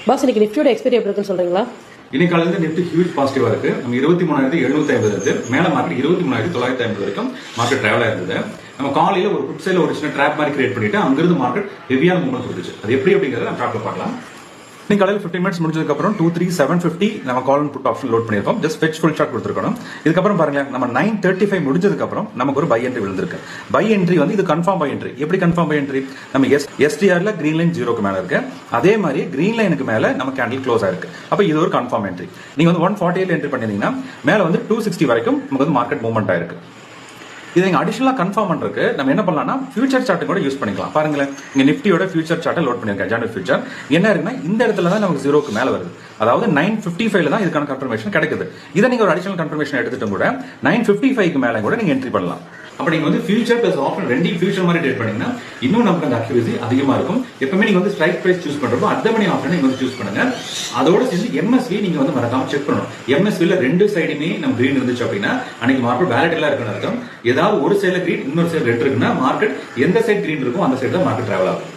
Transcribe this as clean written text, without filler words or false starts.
Pass இன்னைக்கு நிஃப்டியோட expiry எப்படி இருக்குன்னு சொல்றீங்களா? இன்னைக்கு காலையில நிஃப்டி ஹியூஜ் பாசிட்டிவா இருக்கு. நம்ம 23,750 இருந்து மேல மார்க்கெட் 23,950 வரைக்கும் மார்க்கெட் டிராவல் ஆயிருந்தது. நம்ம காலையில ஒரு புட் சைடுல ஒரு சின்ன ட்ராப் மாதிரி கிரியேட் பண்ணிட்டு அங்கிருந்து மார்க்கெட் ஹெவியான மூவ்மெண்ட் கொடுத்துச்சு. அது எப்படி அப்படிங்கறத நம்ம டாக்ல பார்க்கலாம். இன்னைக்கு காலையில் 15 மினிட்ஸ் முடிஞ்சதுக்கு அப்புறம் 23,750 நம்ம call and put option load பண்ணிருக்கோம். ஜஸ்ட் ஃபெச் ஃபுல் ஷாட் கொடுத்துருக்கோம். இதுக்கப்புறம் பாருங்க நம்ம 9:35 முடிஞ்சதுக்கு அப்புறம் நமக்கு ஒரு பை என்ட்ரி விழுந்திருக்கு. பை என்ட்ரி வந்து இது கன்ஃபார்ம் பை என்ட்ரி. எப்படி கன்ஃபார்ம் பை என்ட்ரி? நம்ம எஸ்டிஆர்ல கிரீன் லைன் 0க்கு மேல இருக்கு. அதே மாதிரி கிரீன் லைனுக்கு மேல நம்ம கேண்டில் க்ளோஸ் ஆயிருக்கு. அப்ப இது ஒரு கன்ஃபார்ம் என்ட்ரி. நீங்க வந்து 148 என்ட்ரி பண்ணிருந்தீங்கன்னா மேல வந்து 260 வரைக்கும் நமக்கு வந்து மார்க்கெட் மூவ்மெண்ட் ஆயிருக்கு. இதை நீங்க அடிஷனலா கன்ஃபார்ம் பண்றதுக்கு நம்ம என்ன பண்ணலாம்னா ஃபியூச்சர் சார்ட் கூட யூஸ் பண்ணிக்கலாம். பாருங்களேன், இங்க நிஃப்டியோட ஃபியூச்சர் சார்ட்டை லோட் பண்ணிருக்கேன். ஜானுவரி ஃபியூச்சர் என்ன இருக்குன்னா இந்த இடத்துல தான் நமக்கு 0க்கு மேல வருது. அதாவது 955 தான் இதுக்கான கன்ஃபர்மேஷன் கிடைக்குது. இதை நீங்க ஒரு அடிஷனல் கன்ஃபர்மேஷன் எடுத்துட்டு கூட 955க்கு மேல கூட நீங்க என்ட்ரி பண்ணலாம். அப்ப நீங்க வந்து ஃபியூச்சர் பிளஸ் ஆப்ஷன் ரெண்டையும் ஃபியூச்சர் மாதிரி ட்ரேட் பண்ணீங்கன்னா இன்னும் நமக்கு அந்த அக்யூரசி அதிகமா இருக்கும். எப்பவுமே நீங்க வந்து ஸ்ட்ரைக் பிரைஸ் சூஸ் பண்றப்போ அந்த மணி ஆப்ஷன் நீங்க வந்து சூஸ் பண்ணுங்க. அதோட சேர்ந்து எம்எஸ்வி நீங்க வந்து மறக்காம செக் பண்ணணும். எம்எஸ்வில ரெண்டு சைடுமே நம்ம கிரீன் இருந்துச்சு அப்படின்னா அன்னைக்கு மார்க்கெட் வேலட்டிலா இருக்குன்னு அர்த்தம். ஏதாவது ஒரு சைடுல கிரீன் இன்னொரு சைடு ரெட் இருக்குன்னா மார்க்கெட் எந்த சைடு கிரீன் இருக்கோ அந்த சைடு தான் மார்க்கெட் டிராவல் ஆகும்.